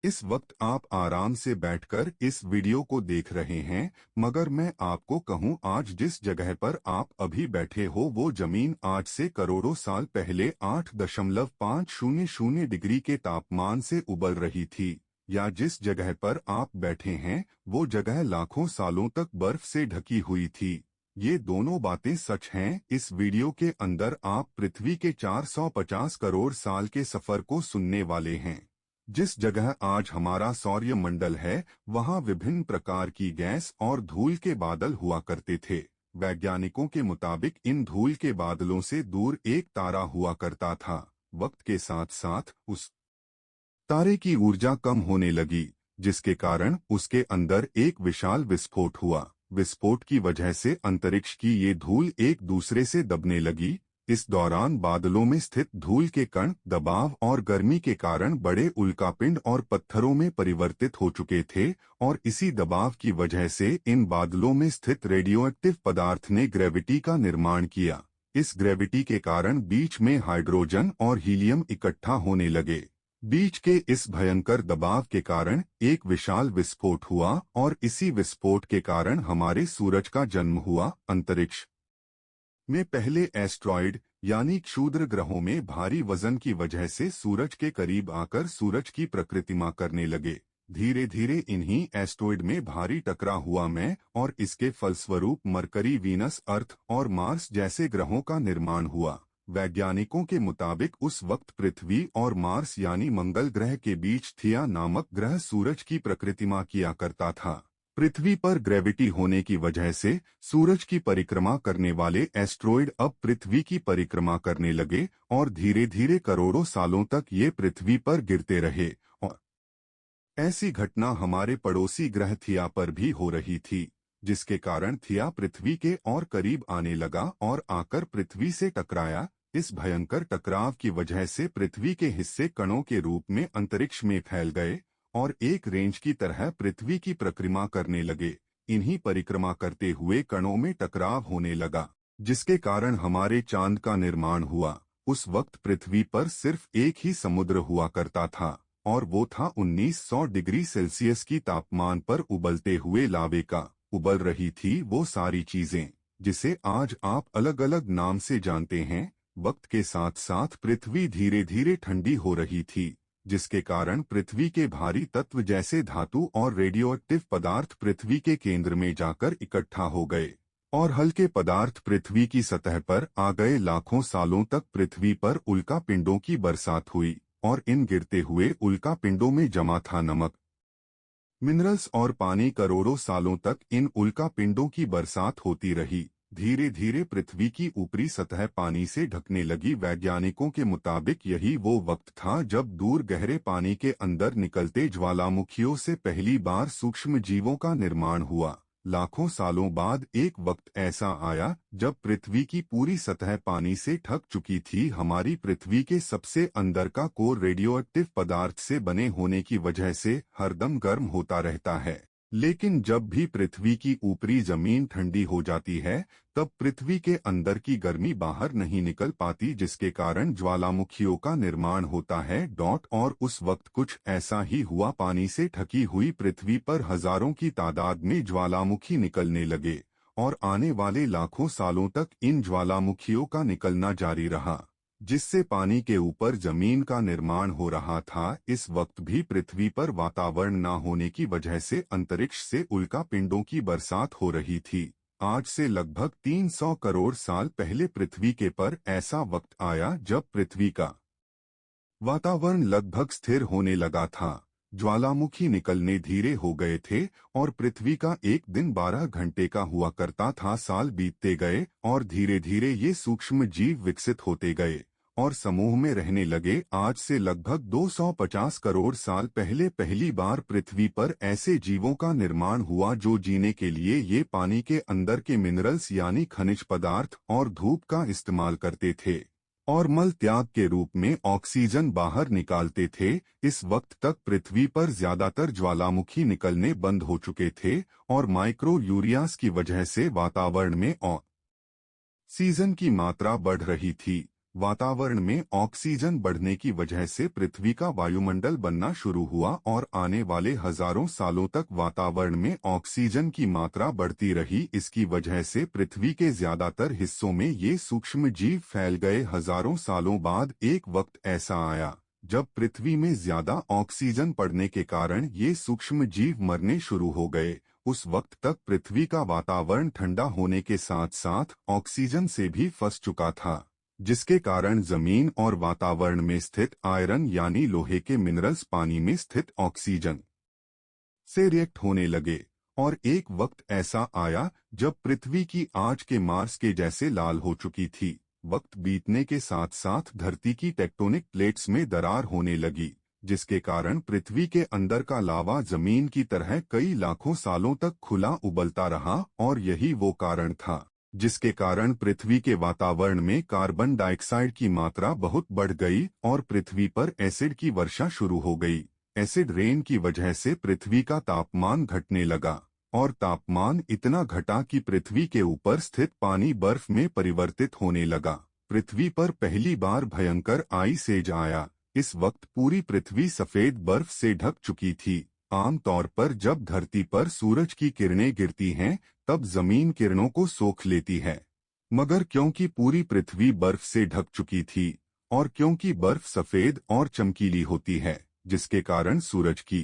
इस वक्त आप आराम से बैठकर इस वीडियो को देख रहे हैं, मगर मैं आपको कहूं, आज जिस जगह पर आप अभी बैठे हो वो जमीन आज से करोड़ों साल पहले 8.500 डिग्री के तापमान से उबल रही थी। या जिस जगह पर आप बैठे हैं वो जगह लाखों सालों तक बर्फ से ढकी हुई थी। ये दोनों बातें सच हैं। इस वीडियो के अंदर आप पृथ्वी के 450 करोड़ साल के सफर को सुनने वाले हैं। जिस जगह आज हमारा सौर्य मंडल है, वहाँ विभिन्न प्रकार की गैस और धूल के बादल हुआ करते थे। वैज्ञानिकों के मुताबिक इन धूल के बादलों से दूर एक तारा हुआ करता था। वक्त के साथ साथ उस तारे की ऊर्जा कम होने लगी, जिसके कारण उसके अंदर एक विशाल विस्फोट हुआ। विस्फोट की वजह से अंतरिक्ष की ये धूल एक दूसरे से दबने लगी। इस दौरान बादलों में स्थित धूल के कण दबाव और गर्मी के कारण बड़े उल्कापिंड और पत्थरों में परिवर्तित हो चुके थे, और इसी दबाव की वजह से इन बादलों में स्थित रेडियोएक्टिव पदार्थ ने ग्रेविटी का निर्माण किया। इस ग्रेविटी के कारण बीच में हाइड्रोजन और हीलियम इकट्ठा होने लगे। बीच के इस भयंकर दबाव के कारण एक विशाल विस्फोट हुआ, और इसी विस्फोट के कारण हमारे सूरज का जन्म हुआ। अंतरिक्ष में पहले एस्ट्रॉइड यानी क्षुद्र ग्रहों में भारी वजन की वजह से सूरज के करीब आकर सूरज की प्रकृतिमा करने लगे। धीरे धीरे इन्हीं एस्ट्रॉइड में भारी टकराव हुआ में, और इसके फलस्वरूप मरकरी, वीनस, अर्थ और मार्स जैसे ग्रहों का निर्माण हुआ। वैज्ञानिकों के मुताबिक उस वक्त पृथ्वी और मार्स यानी मंगल ग्रह के बीच थिया नामक ग्रह सूरज की प्रकृतिमा किया करता था। पृथ्वी पर ग्रेविटी होने की वजह से सूरज की परिक्रमा करने वाले एस्ट्रॉइड अब पृथ्वी की परिक्रमा करने लगे, और धीरे धीरे करोड़ों सालों तक ये पृथ्वी पर गिरते रहे। और ऐसी घटना हमारे पड़ोसी ग्रह थिया पर भी हो रही थी, जिसके कारण थिया पृथ्वी के और करीब आने लगा और आकर पृथ्वी से टकराया। इस भयंकर टकराव की वजह से पृथ्वी के हिस्से कणों के रूप में अंतरिक्ष में फैल गए और एक रेंज की तरह पृथ्वी की परिक्रमा करने लगे। इन्हीं परिक्रमा करते हुए कणों में टकराव होने लगा, जिसके कारण हमारे चांद का निर्माण हुआ। उस वक्त पृथ्वी पर सिर्फ एक ही समुद्र हुआ करता था, और वो था 1900 डिग्री सेल्सियस की तापमान पर उबलते हुए लावे का। उबल रही थी वो सारी चीजें जिसे आज आप अलग अलग नाम से जानते हैं। वक्त के साथ साथ पृथ्वी धीरे धीरे ठंडी हो रही थी, जिसके कारण पृथ्वी के भारी तत्व जैसे धातु और रेडियोएक्टिव पदार्थ पृथ्वी के केंद्र में जाकर इकट्ठा हो गए, और हल्के पदार्थ पृथ्वी की सतह पर आ गए। लाखों सालों तक पृथ्वी पर उल्का पिंडों की बरसात हुई, और इन गिरते हुए उल्का पिंडों में जमा था नमक, मिनरल्स और पानी। करोड़ों सालों तक इन उल्का पिंडों की बरसात होती रही। धीरे धीरे पृथ्वी की ऊपरी सतह पानी से ढकने लगी। वैज्ञानिकों के मुताबिक यही वो वक्त था जब दूर गहरे पानी के अंदर निकलते ज्वालामुखियों से पहली बार सूक्ष्म जीवों का निर्माण हुआ। लाखों सालों बाद एक वक्त ऐसा आया जब पृथ्वी की पूरी सतह पानी से ढक चुकी थी। हमारी पृथ्वी के सबसे अंदर का कोर रेडियोएक्टिव पदार्थ से बने होने की वजह से हरदम गर्म होता रहता है, लेकिन जब भी पृथ्वी की ऊपरी जमीन ठंडी हो जाती है तब पृथ्वी के अंदर की गर्मी बाहर नहीं निकल पाती, जिसके कारण ज्वालामुखियों का निर्माण होता है। और उस वक्त कुछ ऐसा ही हुआ। पानी से ढकी हुई पृथ्वी पर हजारों की तादाद में ज्वालामुखी निकलने लगे, और आने वाले लाखों सालों तक इन ज्वालामुखियों का निकलना जारी रहा, जिससे पानी के ऊपर जमीन का निर्माण हो रहा था। इस वक्त भी पृथ्वी पर वातावरण न होने की वजह से अंतरिक्ष से उल्का पिंडों की बरसात हो रही थी। आज से लगभग 300 करोड़ साल पहले पृथ्वी के पर ऐसा वक्त आया जब पृथ्वी का वातावरण लगभग स्थिर होने लगा था। ज्वालामुखी निकलने धीरे हो गए थे, और पृथ्वी का एक दिन 12 घंटे का हुआ करता था। साल बीतते गए, और धीरे धीरे ये सूक्ष्म जीव विकसित होते गए और समूह में रहने लगे। आज से लगभग 250 करोड़ साल पहले पहली बार पृथ्वी पर ऐसे जीवों का निर्माण हुआ जो जीने के लिए ये पानी के अंदर के मिनरल्स यानी खनिज पदार्थ और धूप का इस्तेमाल करते थे, और मल त्याग के रूप में ऑक्सीजन बाहर निकालते थे। इस वक्त तक पृथ्वी पर ज्यादातर ज्वालामुखी निकलने बंद हो चुके थे, और माइक्रो यूरियास की वजह से वातावरण में ऑक्सीजन की मात्रा बढ़ रही थी। वातावरण में ऑक्सीजन बढ़ने की वजह से पृथ्वी का वायुमंडल बनना शुरू हुआ और आने वाले हजारों सालों तक वातावरण में ऑक्सीजन की मात्रा बढ़ती रही। इसकी वजह से पृथ्वी के ज्यादातर हिस्सों में ये सूक्ष्म जीव फैल गए। हजारों सालों बाद एक वक्त ऐसा आया जब पृथ्वी में ज्यादा ऑक्सीजन पड़ने के कारण ये सूक्ष्म जीव मरने शुरू हो गए। उस वक्त तक पृथ्वी का वातावरण ठंडा होने के साथ साथ ऑक्सीजन से भी फंस चुका था, जिसके कारण जमीन और वातावरण में स्थित आयरन यानी लोहे के मिनरल्स पानी में स्थित ऑक्सीजन से रिएक्ट होने लगे। और एक वक्त ऐसा आया जब पृथ्वी की आज के मार्स के जैसे लाल हो चुकी थी। वक्त बीतने के साथ साथ धरती की टेक्टोनिक प्लेट्स में दरार होने लगी, जिसके कारण पृथ्वी के अंदर का लावा जमीन की तरह कई लाखों सालों तक खुला उबलता रहा। और यही वो कारण था जिसके कारण पृथ्वी के वातावरण में कार्बन डाइऑक्साइड की मात्रा बहुत बढ़ गई और पृथ्वी पर एसिड की वर्षा शुरू हो गई। एसिड रेन की वजह से पृथ्वी का तापमान घटने लगा और तापमान इतना घटा कि पृथ्वी के ऊपर स्थित पानी बर्फ में परिवर्तित होने लगा। पृथ्वी पर पहली बार भयंकर आइस एज आया। इस वक्त पूरी पृथ्वी सफेद बर्फ से ढक चुकी थी। आमतौर पर जब धरती पर सूरज की किरणें गिरती हैं तब जमीन किरणों को सोख लेती है, मगर क्योंकि पूरी पृथ्वी बर्फ से ढक चुकी थी और क्योंकि बर्फ सफेद और चमकीली होती है, जिसके कारण सूरज की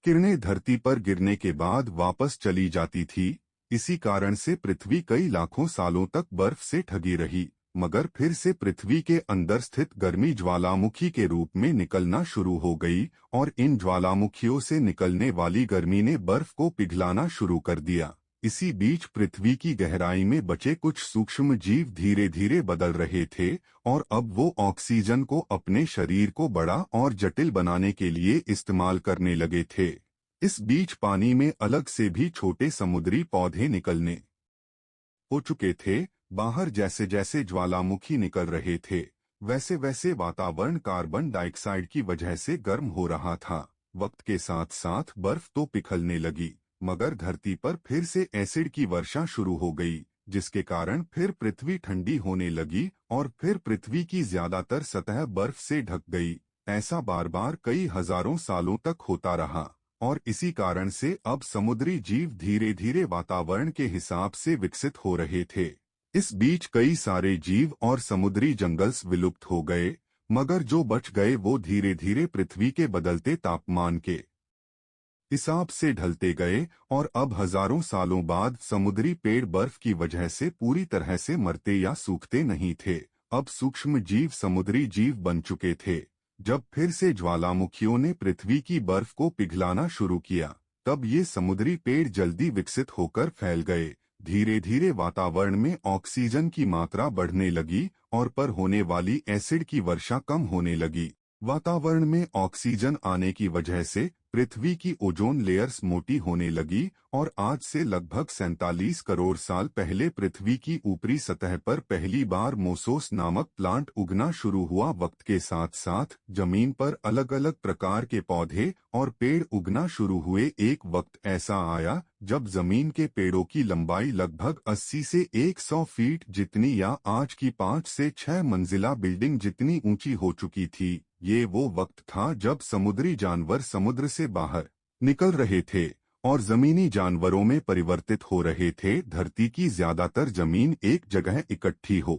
किरणें धरती पर गिरने के बाद वापस चली जाती थी, इसी कारण से पृथ्वी कई लाखों सालों तक बर्फ से ढकी रही। मगर फिर से पृथ्वी के अंदर स्थित गर्मी ज्वालामुखी के रूप में निकलना शुरू हो गई और इन ज्वालामुखियों से निकलने वाली गर्मी ने बर्फ को पिघलाना शुरू कर दिया। इसी बीच पृथ्वी की गहराई में बचे कुछ सूक्ष्म जीव धीरे धीरे बदल रहे थे और अब वो ऑक्सीजन को अपने शरीर को बड़ा और जटिल बनाने के लिए इस्तेमाल करने लगे थे। इस बीच पानी में अलग से भी छोटे समुद्री पौधे निकलने हो चुके थे। बाहर जैसे जैसे ज्वालामुखी निकल रहे थे वैसे वैसे वातावरण कार्बन डाइऑक्साइड की वजह से गर्म हो रहा था। वक्त के साथ साथ बर्फ तो पिघलने लगी, मगर धरती पर फिर से एसिड की वर्षा शुरू हो गई, जिसके कारण फिर पृथ्वी ठंडी होने लगी और फिर पृथ्वी की ज्यादातर सतह बर्फ से ढक गई। ऐसा बार बार कई हजारों सालों तक होता रहा और इसी कारण से अब समुद्री जीव धीरे धीरे वातावरण के हिसाब से विकसित हो रहे थे। इस बीच कई सारे जीव और समुद्री जंगल्स विलुप्त हो गए, मगर जो बच गए वो धीरे धीरे पृथ्वी के बदलते तापमान के हिसाब से ढलते गए और अब हजारों सालों बाद समुद्री पेड़ बर्फ की वजह से पूरी तरह से मरते या सूखते नहीं थे। अब सूक्ष्म जीव समुद्री जीव बन चुके थे। जब फिर से ज्वालामुखियों ने पृथ्वी की बर्फ को पिघलाना शुरू किया, तब ये समुद्री पेड़ जल्दी विकसित होकर फैल गए। धीरे धीरे वातावरण में ऑक्सीजन की मात्रा बढ़ने लगी और पर होने वाली एसिड की वर्षा कम होने लगी। वातावरण में ऑक्सीजन आने की वजह से पृथ्वी की ओजोन लेयर्स मोटी होने लगी और आज से लगभग 47 करोड़ साल पहले पृथ्वी की ऊपरी सतह पर पहली बार मोसोस नामक प्लांट उगना शुरू हुआ। वक्त के साथ साथ जमीन पर अलग अलग प्रकार के पौधे और पेड़ उगना शुरू हुए। एक वक्त ऐसा आया जब जमीन के पेड़ों की लंबाई लगभग 80 से 100 फीट जितनी या आज की 5 से 6 मंजिला बिल्डिंग जितनी ऊंची हो चुकी थी। ये वो वक्त था जब समुद्री जानवर समुद्र से बाहर निकल रहे थे और जमीनी जानवरों में परिवर्तित हो रहे थे। धरती की ज्यादातर जमीन एक जगह इकट्ठी हो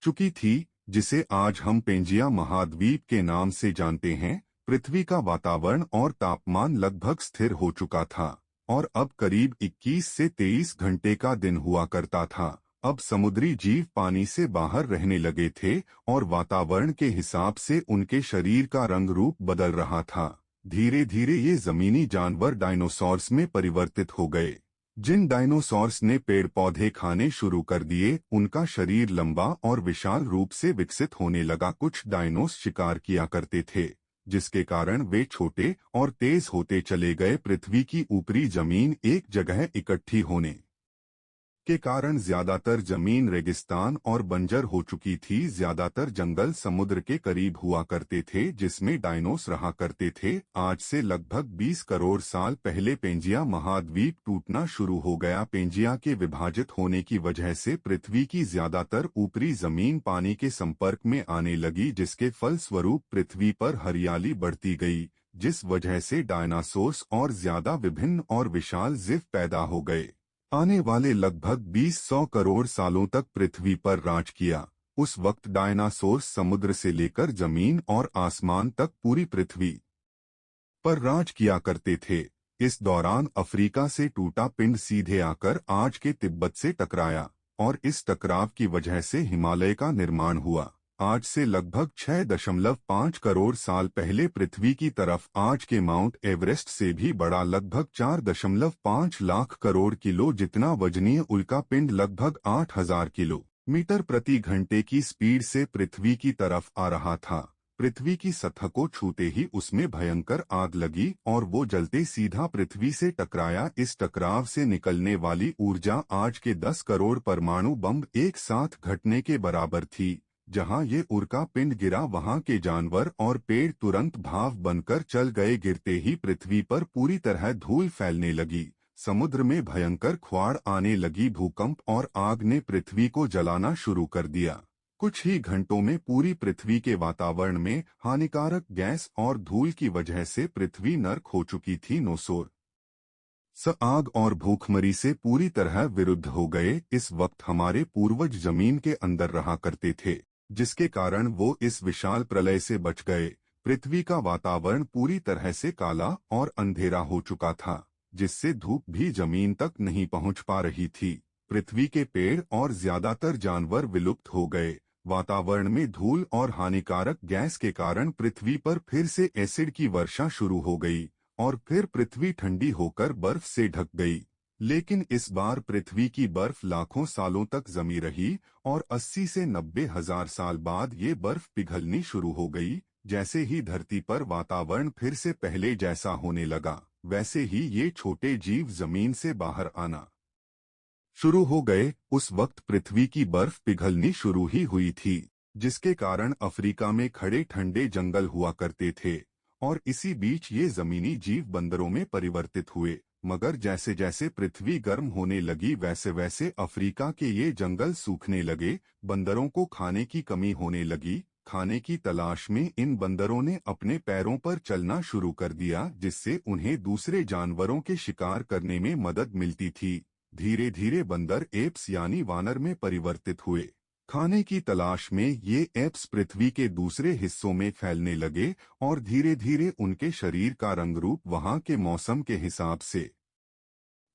चुकी थी, जिसे आज हम पेंजिया महाद्वीप के नाम से जानते हैं। पृथ्वी का वातावरण और तापमान लगभग स्थिर हो चुका था और अब करीब 21 से 23 घंटे का दिन हुआ करता था। अब समुद्री जीव पानी से बाहर रहने लगे थे और वातावरण के हिसाब से उनके शरीर का रंग रूप बदल रहा था। धीरे धीरे ये जमीनी जानवर डायनासोर्स में परिवर्तित हो गए। जिन डायनासोर्स ने पेड़ पौधे खाने शुरू कर दिए, उनका शरीर लंबा और विशाल रूप से विकसित होने लगा। कुछ डायनोस शिकार किया करते थे, जिसके कारण वे छोटे और तेज होते चले गए। पृथ्वी की ऊपरी जमीन एक जगह इकट्ठी होने के कारण ज्यादातर जमीन रेगिस्तान और बंजर हो चुकी थी। ज्यादातर जंगल समुद्र के करीब हुआ करते थे जिसमें डायनोस रहा करते थे। आज से लगभग 20 करोड़ साल पहले पेंजिया महाद्वीप टूटना शुरू हो गया। पेंजिया के विभाजित होने की वजह से पृथ्वी की ज्यादातर ऊपरी जमीन पानी के संपर्क में आने लगी, जिसके फलस्वरूप पृथ्वी पर हरियाली बढ़ती गई, जिस वजह से डायनासोर्स और ज्यादा विभिन्न और विशाल जीव पैदा हो गए। आने वाले लगभग 20 करोड़ सालों तक पृथ्वी पर राज किया। उस वक्त डायनासोर्स समुद्र से लेकर जमीन और आसमान तक पूरी पृथ्वी पर राज किया करते थे। इस दौरान अफ्रीका से टूटा पिंड सीधे आकर आज के तिब्बत से टकराया और इस टकराव की वजह से हिमालय का निर्माण हुआ। आज से लगभग 6.5 करोड़ साल पहले पृथ्वी की तरफ आज के माउंट एवरेस्ट से भी बड़ा लगभग 4.5 लाख करोड़ किलो जितना वजनीय उल्का पिंड लगभग 8,000 किलोमीटर प्रति घंटे की स्पीड से पृथ्वी की तरफ आ रहा था। पृथ्वी की सतह को छूते ही उसमें भयंकर आग लगी और वो जलते सीधा पृथ्वी से टकराया। इस टकराव से निकलने वाली ऊर्जा आज के 10 करोड़ परमाणु बम एक साथ घटने के बराबर थी। जहां ये उल्का पिंड गिरा वहां के जानवर और पेड़ तुरंत भाव बनकर चल गए। गिरते ही पृथ्वी पर पूरी तरह धूल फैलने लगी, समुद्र में भयंकर ख्वाड़ आने लगी। भूकंप और आग ने पृथ्वी को जलाना शुरू कर दिया। कुछ ही घंटों में पूरी पृथ्वी के वातावरण में हानिकारक गैस और धूल की वजह से पृथ्वी नर्क हो चुकी थी। नोसोर आग और भूखमरी से पूरी तरह विरुद्ध हो गए। इस वक्त हमारे पूर्वज जमीन के अंदर रहा करते थे, जिसके कारण वो इस विशाल प्रलय से बच गए। पृथ्वी का वातावरण पूरी तरह से काला और अंधेरा हो चुका था, जिससे धूप भी जमीन तक नहीं पहुंच पा रही थी। पृथ्वी के पेड़ और ज्यादातर जानवर विलुप्त हो गए। वातावरण में धूल और हानिकारक गैस के कारण पृथ्वी पर फिर से एसिड की वर्षा शुरू हो गई और फिर पृथ्वी ठंडी होकर बर्फ से ढक गई। लेकिन इस बार पृथ्वी की बर्फ लाखों सालों तक जमी रही और 80 से 90 हजार साल बाद ये बर्फ पिघलनी शुरू हो गई। जैसे ही धरती पर वातावरण फिर से पहले जैसा होने लगा, वैसे ही ये छोटे जीव जमीन से बाहर आना शुरू हो गए। उस वक्त पृथ्वी की बर्फ पिघलनी शुरू ही हुई थी, जिसके कारण अफ्रीका में खड़े ठंडे जंगल हुआ करते थे और इसी बीच ये जमीनी जीव बंदरों में परिवर्तित हुए। मगर जैसे जैसे पृथ्वी गर्म होने लगी वैसे वैसे अफ्रीका के ये जंगल सूखने लगे। बंदरों को खाने की कमी होने लगी। खाने की तलाश में इन बंदरों ने अपने पैरों पर चलना शुरू कर दिया, जिससे उन्हें दूसरे जानवरों के शिकार करने में मदद मिलती थी। धीरे धीरे बंदर एप्स यानी वानर में परिवर्तित हुए। खाने की तलाश में ये एप्स पृथ्वी के दूसरे हिस्सों में फैलने लगे और धीरे धीरे उनके शरीर का रंग रूप वहां के मौसम के हिसाब से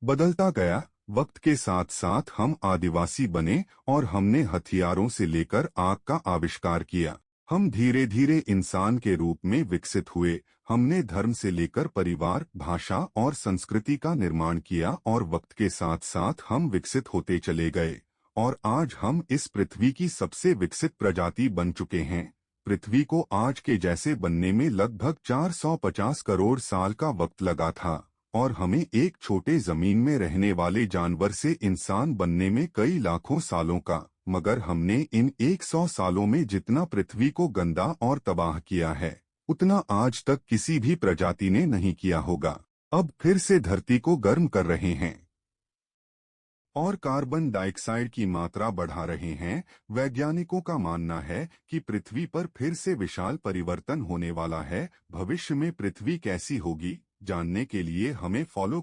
बदलता गया। वक्त के साथ साथ हम आदिवासी बने और हमने हथियारों से लेकर आग का आविष्कार किया। हम धीरे धीरे इंसान के रूप में विकसित हुए। हमने धर्म से लेकर परिवार, भाषा और संस्कृति का निर्माण किया और वक्त के साथ साथ हम विकसित होते चले गए और आज हम इस पृथ्वी की सबसे विकसित प्रजाति बन चुके हैं। पृथ्वी को आज के जैसे बनने में लगभग 450 करोड़ साल का वक्त लगा था और हमें एक छोटे जमीन में रहने वाले जानवर से इंसान बनने में कई लाखों सालों का। मगर हमने इन 100 सालों में जितना पृथ्वी को गंदा और तबाह किया है, उतना आज तक किसी भी प्रजाति ने नहीं किया होगा। अब फिर से धरती को गर्म कर रहे हैं और कार्बन डाइऑक्साइड की मात्रा बढ़ा रहे हैं। वैज्ञानिकों का मानना है कि पृथ्वी पर फिर से विशाल परिवर्तन होने वाला है। भविष्य में पृथ्वी कैसी होगी जानने के लिए हमें फॉलो